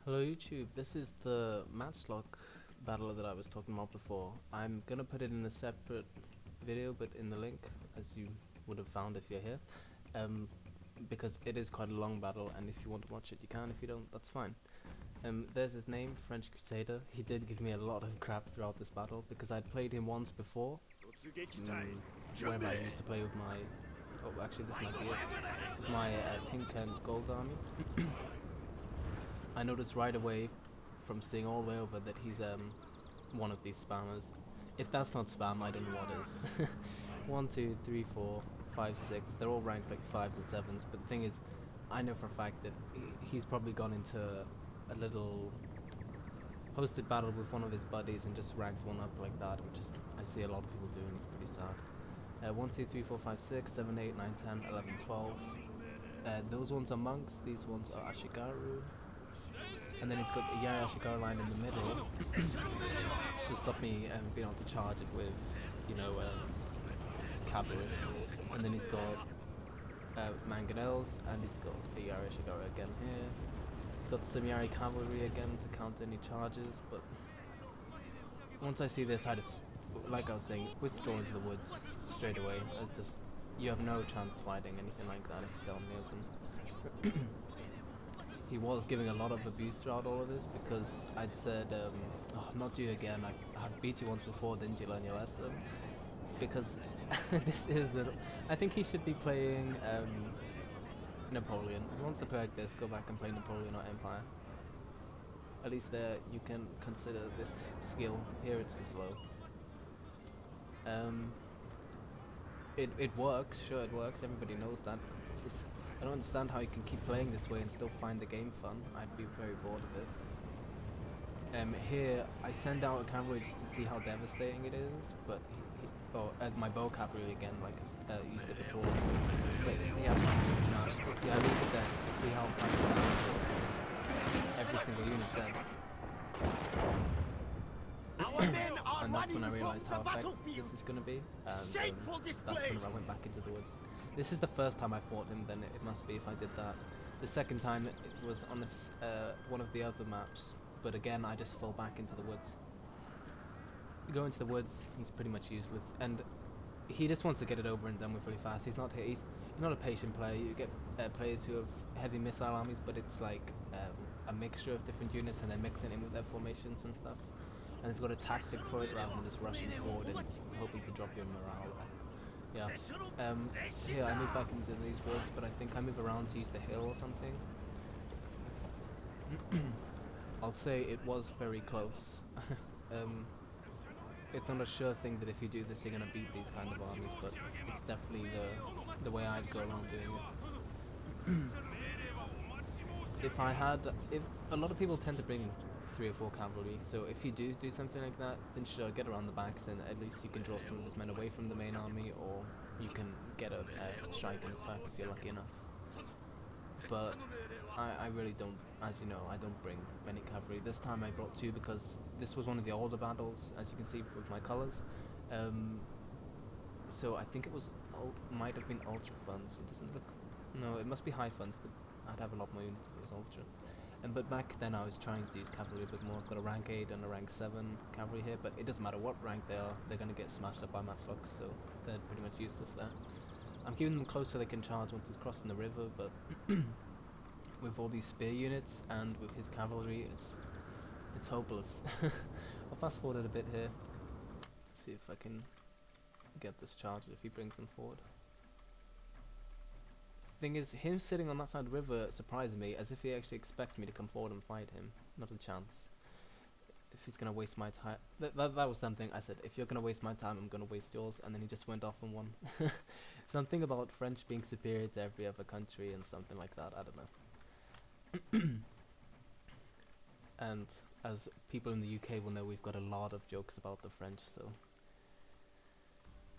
Hello YouTube, this is the Matchlock battle that I was talking about before. I'm gonna put it in a separate video, but in the link, as you would have found if you're here, um, because it is quite a long battle, and if you want to watch it you can, if you don't, that's fine. There's his name, French Crusader. He did give me a lot of crap throughout this battle, because I'd played him once before, whenever I used to play with my... oh, actually this might be it. With my pink and gold army. I noticed right away from seeing all the way over that he's one of these spammers. If that's not spam, I don't know what is. 1, 2, 3, 4, 5, 6. They're all ranked like 5s and 7s, but the thing is, I know for a fact that he's probably gone into a little hosted battle with one of his buddies and just ranked one up like that, which is, I see a lot of people doing. It's pretty sad. 1, 2, 3, 4, 5, 6, 7, 8, 9, 10, 11, 12. Those ones are monks, these ones are Ashigaru. And then it's got the Yari Ashikawa line in the middle to stop me being able to charge it with, cavalry. And then he's got mangonels, and he's got the Yari Ashikawa again here. He's got some Yari cavalry again to counter any charges, but once I see this, I just, like I was saying, withdraw into the woods straight away. It's just, you have no chance fighting anything like that if you stay on the open. He was giving a lot of abuse throughout all of this because I'd said, oh, not you again, I've beat you once before, didn't you learn your lesson? Because this is the... I think he should be playing Napoleon. If he wants to play like this, go back and play Napoleon or Empire. At least there you can consider this skill. Here it's just low. It works, sure it works, everybody knows that. It's just, I don't understand how you can keep playing this way and still find the game fun. I'd be very bored of it. Here, I send out a cavalry just to see how devastating it is, but my bow cavalry again, like I used it before. But he absolutely smashed it. See, I leave it there just to see how fast the damage is. Every single unit dead. And that's when I realised how effective this is going to be, and that's when I went back into the woods. This is the first time I fought him, then it must be if I did that. The second time it was on one of the other maps, but again I just fell back into the woods. You go into the woods, he's pretty much useless, and he just wants to get it over and done with really fast. He's not not a patient player. You get players who have heavy missile armies, but it's like a mixture of different units, and they're mixing in with their formations and stuff. And they've got a tactic for it rather than just rushing forward and hoping to drop your morale. Yeah. Here I move back into these woods, but I think I move around to use the hill or something. I'll say it was very close. It's not a sure thing that if you do this you're gonna beat these kind of armies, but it's definitely the way I'd go around doing it. If a lot of people tend to bring 3 or 4 cavalry, so if you do something like that, then sure, get around the backs, and at least you can draw some of his men away from the main army, or you can get a strike in his back if you're lucky enough. But I really don't, as you know, I don't bring many cavalry. This time I brought 2 because this was one of the older battles, as you can see with my colours. So I think it was might have been ultra funds. It doesn't look, no, it must be high funds. I'd have a lot more units if it was ultra. But back then I was trying to use cavalry a bit more. I've got a rank 8 and a rank 7 cavalry here, but it doesn't matter what rank they are, they're going to get smashed up by Matchlocks, so they're pretty much useless there. I'm keeping them close so they can charge once it's crossing the river, but with all these spear units and with his cavalry, it's hopeless. I'll fast forward it a bit here, see if I can get this charged if he brings them forward. Thing is, him sitting on that side of the river surprised me, as if he actually expects me to come forward and fight him. Not a chance. If he's gonna waste my time, that was something I said. If you're gonna waste my time, I'm gonna waste yours. And then he just went off and won. Something about French being superior to every other country and something like that. I don't know. And as people in the UK will know, we've got a lot of jokes about the French. So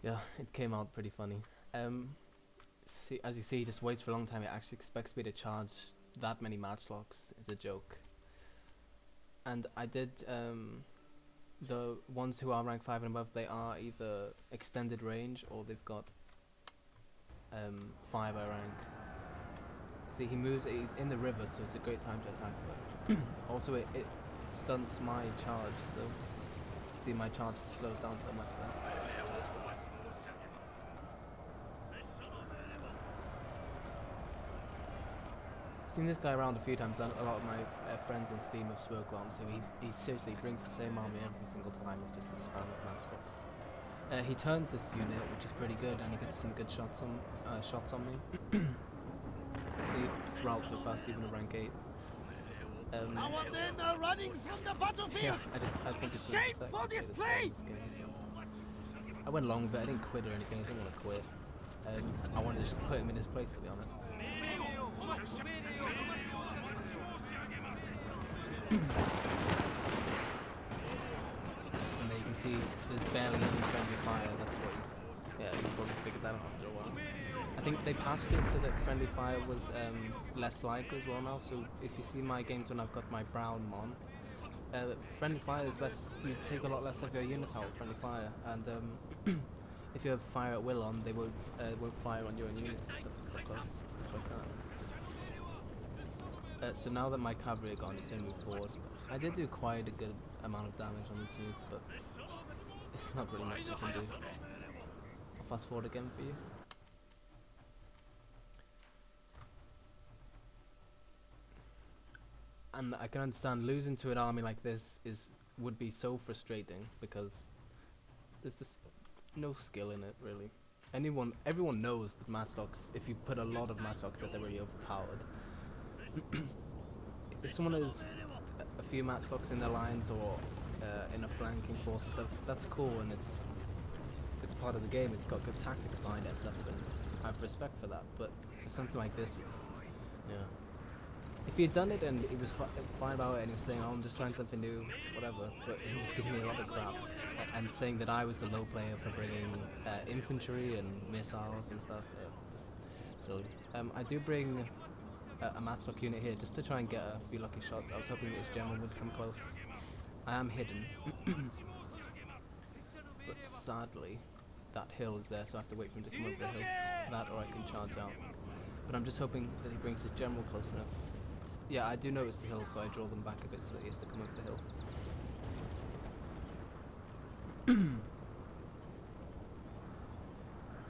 yeah, it came out pretty funny. See, as you see, he just waits for a long time. He actually expects me to charge that many Matchlocks. Is a joke. And I did, the ones who are rank 5 and above, they are either extended range or they've got 5 I rank. See, he moves. He's in the river, so it's a great time to attack. But also, it stunts my charge. So, see, my charge slows down so much there. Seen this guy around a few times. A lot of my friends on Steam have spoken on. So he seriously brings the same army every single time. It's just a spam of Matchlocks. He turns this unit, which is pretty good, and he gets some good shots on me. See, just route so fast, even at rank 8. Now and then running from the battlefield. Yeah, I think it's really Shape for display. I went along with it. I didn't quit or anything. I didn't want to quit. I wanted to just put him in his place, to be honest. And there you can see there's barely any friendly fire. That's what he's probably figured that out after a while. I think they patched it so that friendly fire was less likely as well now. So if you see my games when I've got my brown mon, friendly fire is less. You take a lot less of your units out with friendly fire, and if you have fire at will on, they won't fire on your own units and stuff if they're close, stuff like that. So now that my cavalry are gone, it's going to move forward. I did do quite a good amount of damage on these units, but it's not really much you can do. I'll fast forward again for you. And I can understand losing to an army like this would be so frustrating because there's just no skill in it really. Everyone knows that Matchlocks, if you put a lot of Matchlocks, that they're really overpowered. If someone has a few Matchlocks in their lines or in a flanking force and stuff, that's cool and it's part of the game. It's got good tactics behind it and stuff, and I have respect for that. But for something like this, if he had done it and he was fine about it and he was saying, "Oh, I'm just trying something new," whatever, but he was giving me a lot of crap and saying that I was the low player for bringing infantry and missiles and stuff. Just silly. I do bring a Matchlock unit here just to try and get a few lucky shots. I was hoping this general would come close. I am hidden, but sadly, that hill is there, so I have to wait for him to come over the hill. That, or I can charge out. But I'm just hoping that he brings his general close enough. Yeah, I do notice the hill, so I draw them back a bit so that he has to come over the hill.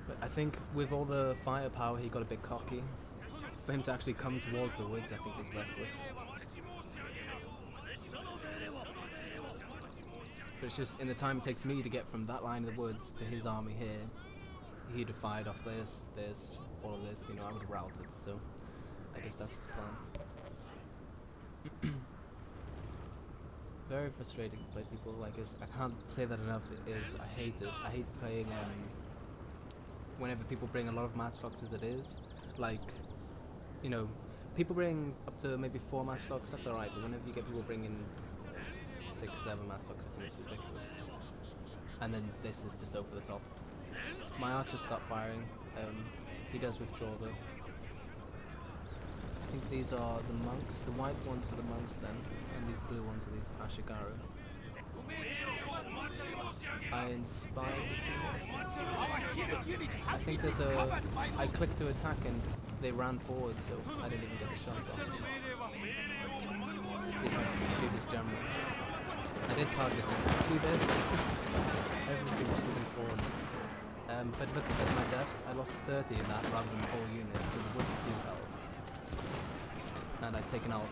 But I think with all the firepower, he got a bit cocky. For him to actually come towards the woods, I think was reckless. But it's just, in the time it takes me to get from that line of the woods to his army here, he'd have fired off this, all of this, I would have routed, so I guess that's his plan. Very frustrating to play people like this. I can't say that enough. I hate it. I hate playing whenever people bring a lot of Matchlocks as it is. Like, people bring up to maybe 4 Matchlocks, that's alright, but whenever you get people bringing 6, 7 Matchlocks, I think it's ridiculous. And then this is just over the top. My archers stop firing. He does withdraw though. I think these are the monks. The white ones are the monks then, and these blue ones are these Ashigaru. I inspire I think there's I clicked to attack and they ran forward, so I didn't even get the shots off. See if I can shoot his general. I did target his general. See this? Everything's shooting forwards. But look at my deaths. I lost 30 in that rather than the whole unit, so the woods do help. And I've taken out,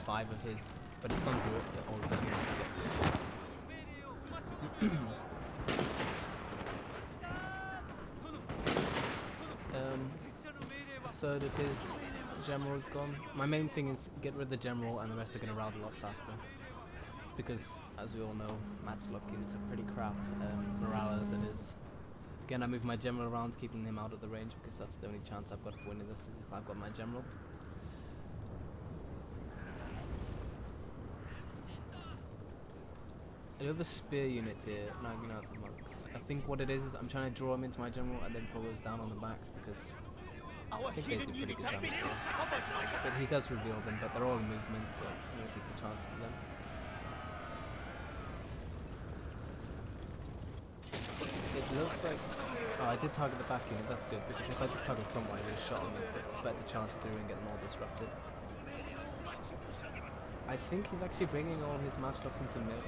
5 of his, but it's gone through all the time to get to it. A third of his general is gone. My main thing is get rid of the general and the rest are going to rout a lot faster. Because, as we all know, Matchlock units are pretty crap, morale as it is. Again, I move my general around, keeping him out of the range, because that's the only chance I've got of winning this, is if I've got my general. I do have a spear unit here, knocking out the monks. I think what it is I'm trying to draw him into my general and then pull those down on the backs, because I think they do pretty good damage still. But he does reveal them, but they're all in movement, so I'm going to take the chance to them. It looks like Oh, I did target the back unit, that's good, because if I just target the front one, he would have shot me, but it's better to charge through and get them all disrupted. I think he's actually bringing all his matchlocks into melee.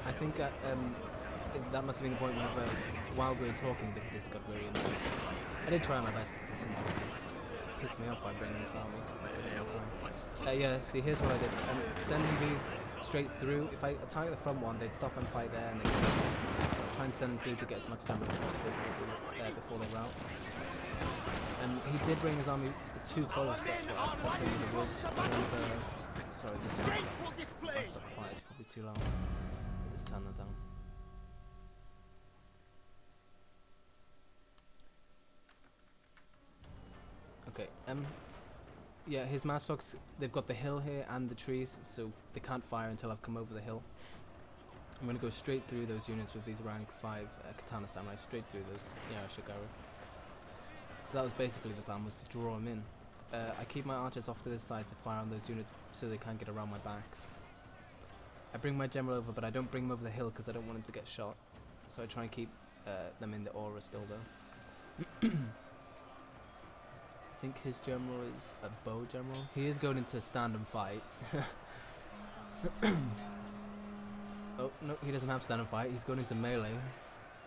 I think that must have been the point whenever, while we were talking, that he just got really annoyed. I did try my best to piss him off, because he pissed me off by bringing this army most of the time. Yeah, see, here's what I did. Sending these straight through, if I target the front one, they'd stop and fight there, and they try and send them through to get as much damage as possible before they rout. He did bring his army too close, that's why, crossing the woods. Sorry, this is stop fight, it's probably too loud. I'll just turn that down. Okay, yeah, his matchlocks, they've got the hill here and the trees, so they can't fire until I've come over the hill. I'm going to go straight through those units with these rank 5 katana samurai, straight through those Shogaru. So that was basically the plan, was to draw them in. I keep my archers off to this side to fire on those units so they can't get around my backs. I bring my general over, but I don't bring him over the hill because I don't want him to get shot. So I try and keep them in the aura still though. I think his general is a bow general. He is going into stand and fight. Oh, no, he doesn't have stand and fight. He's going into melee.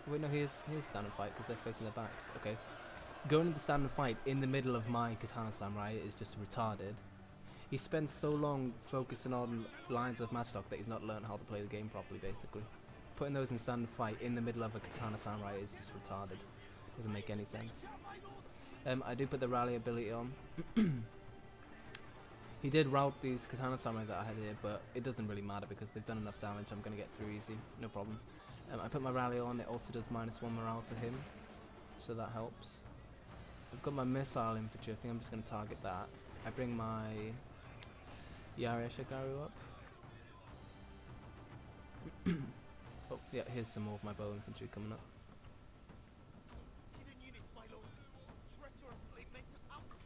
Wait, no, he is stand and fight because they're facing their backs. Okay. Going into stand and fight in the middle of my katana samurai is just retarded. He spends so long focusing on lines of matchlock that he's not learned how to play the game properly, basically. Putting those in stand and fight in the middle of a katana samurai is just retarded. Doesn't make any sense. I do put the rally ability on. He did rout these katana samurai that I had here, but it doesn't really matter because they've done enough damage. I'm going to get through easy, no problem. I put my rally on, it also does -1 morale to him, so that helps. I've got my missile infantry, I think I'm just going to target that. I bring my Yari Shogaru up. Oh, yeah, here's some more of my bow infantry coming up.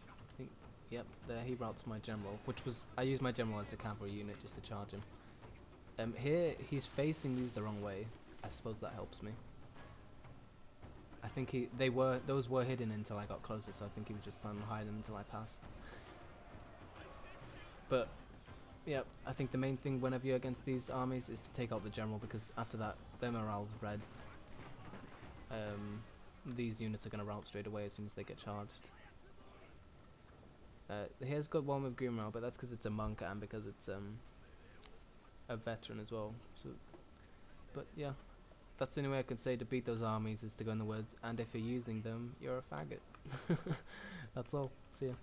I think, yep, there he routs my general, which was, I used my general as a cavalry unit just to charge him. Here, he's facing these the wrong way. I suppose that helps me. I think those were hidden until I got closer, so I think he was just planning on hiding them until I passed. But, yeah, I think the main thing whenever you're against these armies is to take out the general, because after that, their morale's red. These units are going to rout straight away as soon as they get charged. Here's got one with green morale, but that's because it's a monk and because it's a veteran as well. So, but yeah. That's the only way I can say to beat those armies is to go in the woods, and if you're using them, you're a faggot. That's all. See ya.